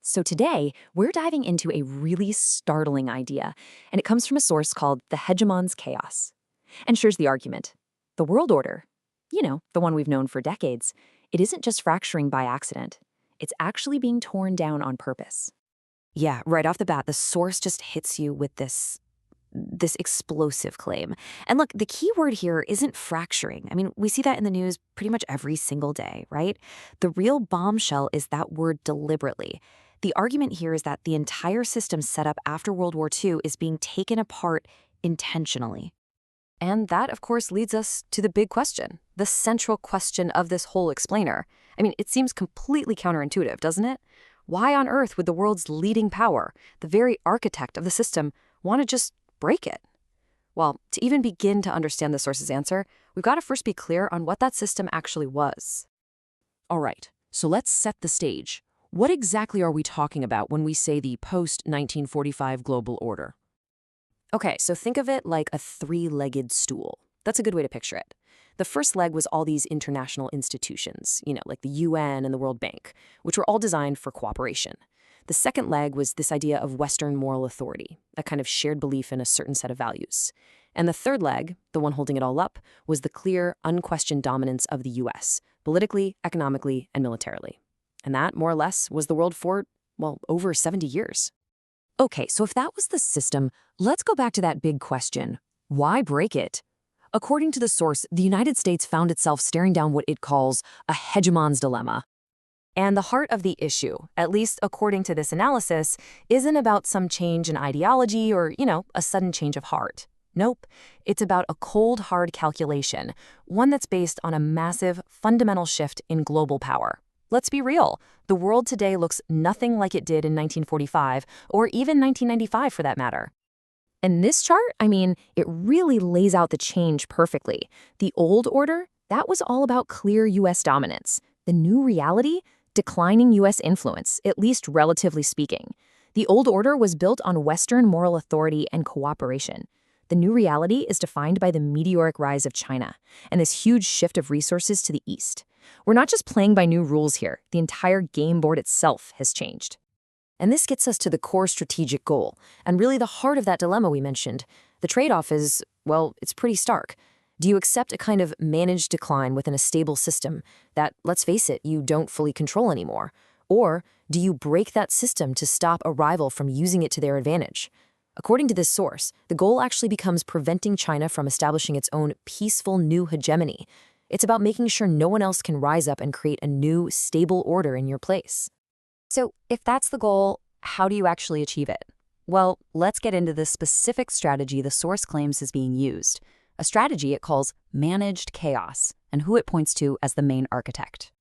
So today, we're diving into a really startling idea, and it comes from a source called the Hegemon's Chaos. And here's the argument. The world order, the one we've known for decades, it isn't just fracturing by accident. It's actually being torn down on purpose. Yeah, right off the bat, the source just hits you with this explosive claim. And look, the key word here isn't fracturing. I mean, we see that in the news pretty much every single day, right? The real bombshell is that word deliberately. The argument here is that the entire system set up after World War II is being taken apart intentionally. And that, of course, leads us to the big question, the central question of this whole explainer. I mean, it seems completely counterintuitive, doesn't it? Why on earth would the world's leading power, the very architect of the system, want to just break it? Well, to even begin to understand the source's answer, we've got to first be clear on what that system actually was. All right, so let's set the stage. What exactly are we talking about when we say the post-1945 global order? Okay, so think of it like a three-legged stool. That's a good way to picture it. The first leg was all these international institutions, like the UN and the World Bank, which were all designed for cooperation. The second leg was this idea of Western moral authority, a kind of shared belief in a certain set of values. And the third leg, the one holding it all up, was the clear, unquestioned dominance of the US, politically, economically, and militarily. And that, more or less, was the world for, over 70 years. Okay, so if that was the system, let's go back to that big question. Why break it? According to the source, the United States found itself staring down what it calls a hegemon's dilemma. And the heart of the issue, at least according to this analysis, isn't about some change in ideology or, a sudden change of heart. Nope. It's about a cold, hard calculation, one that's based on a massive, fundamental shift in global power. Let's be real. The world today looks nothing like it did in 1945, or even 1995 for that matter. And this chart, it really lays out the change perfectly. The old order, that was all about clear U.S. dominance. The new reality, declining U.S. influence, at least relatively speaking. The old order was built on Western moral authority and cooperation. The new reality is defined by the meteoric rise of China and this huge shift of resources to the east. We're not just playing by new rules here. The entire game board itself has changed. And this gets us to the core strategic goal, and really the heart of that dilemma we mentioned. The trade-off is, it's pretty stark. Do you accept a kind of managed decline within a stable system that, let's face it, you don't fully control anymore? Or do you break that system to stop a rival from using it to their advantage? According to this source, the goal actually becomes preventing China from establishing its own peaceful new hegemony. It's about making sure no one else can rise up and create a new, stable order in your place. So if that's the goal, how do you actually achieve it? Well, let's get into the specific strategy the source claims is being used, a strategy it calls managed chaos, and who it points to as the main architect.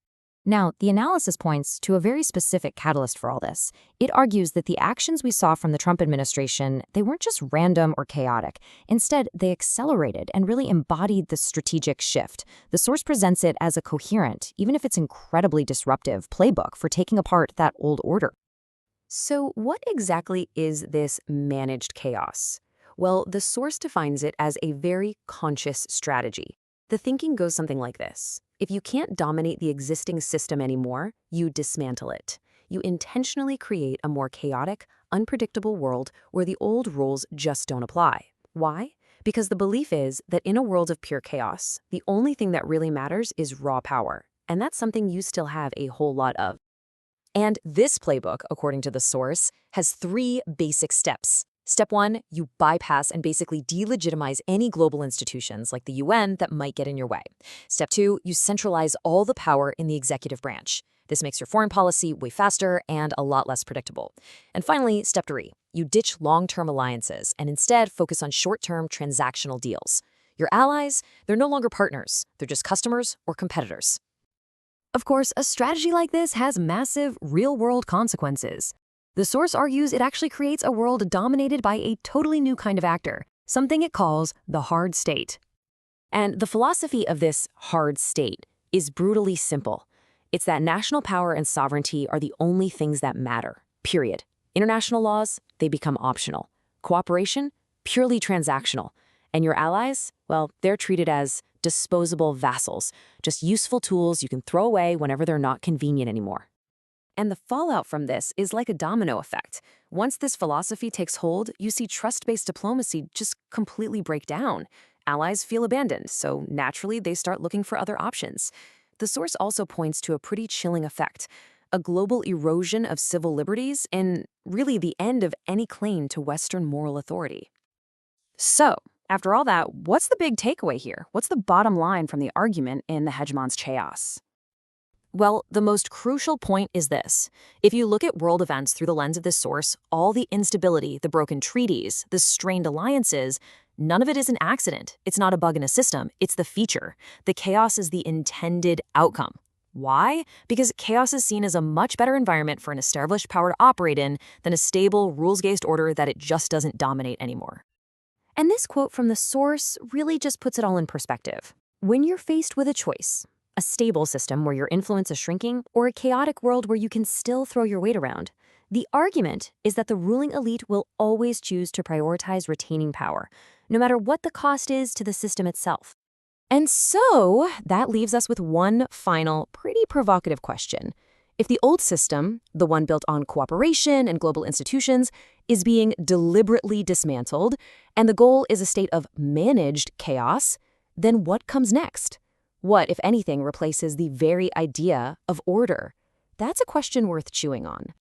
Now, the analysis points to a very specific catalyst for all this. It argues that the actions we saw from the Trump administration, they weren't just random or chaotic. Instead, they accelerated and really embodied the strategic shift. The source presents it as a coherent, even if it's incredibly disruptive, playbook for taking apart that old order. So what exactly is this managed chaos? Well, the source defines it as a very conscious strategy. The thinking goes something like this. If you can't dominate the existing system anymore, you dismantle it. You intentionally create a more chaotic, unpredictable world where the old rules just don't apply. Why? Because the belief is that in a world of pure chaos, the only thing that really matters is raw power, and that's something you still have a whole lot of. And this playbook, according to the source, has 3 basic steps. Step 1, you bypass and basically delegitimize any global institutions like the UN that might get in your way. Step 2, you centralize all the power in the executive branch. This makes your foreign policy way faster and a lot less predictable. And finally, step 3, you ditch long-term alliances and instead focus on short-term transactional deals. Your allies, they're no longer partners, they're just customers or competitors. Of course, a strategy like this has massive, real-world consequences. The source argues it actually creates a world dominated by a totally new kind of actor, something it calls the hard state. And the philosophy of this hard state is brutally simple. It's that national power and sovereignty are the only things that matter, period. International laws, they become optional. Cooperation, purely transactional. And your allies, they're treated as disposable vassals, just useful tools you can throw away whenever they're not convenient anymore. And the fallout from this is like a domino effect. Once this philosophy takes hold, you see trust-based diplomacy just completely break down. Allies feel abandoned, so naturally they start looking for other options. The source also points to a pretty chilling effect, a global erosion of civil liberties and really the end of any claim to Western moral authority. So, after all that, what's the big takeaway here? What's the bottom line from the argument in the hegemon's chaos? Well, the most crucial point is this. If you look at world events through the lens of this source, all the instability, the broken treaties, the strained alliances, none of it is an accident. It's not a bug in a system. It's the feature. The chaos is the intended outcome. Why? Because chaos is seen as a much better environment for an established power to operate in than a stable, rules-based order that it just doesn't dominate anymore. And this quote from the source really just puts it all in perspective. When you're faced with a choice, a stable system where your influence is shrinking, or a chaotic world where you can still throw your weight around, the argument is that the ruling elite will always choose to prioritize retaining power, no matter what the cost is to the system itself. And so that leaves us with one final, pretty provocative question. If the old system, the one built on cooperation and global institutions, is being deliberately dismantled, and the goal is a state of managed chaos, then what comes next? What, if anything, replaces the very idea of order? That's a question worth chewing on.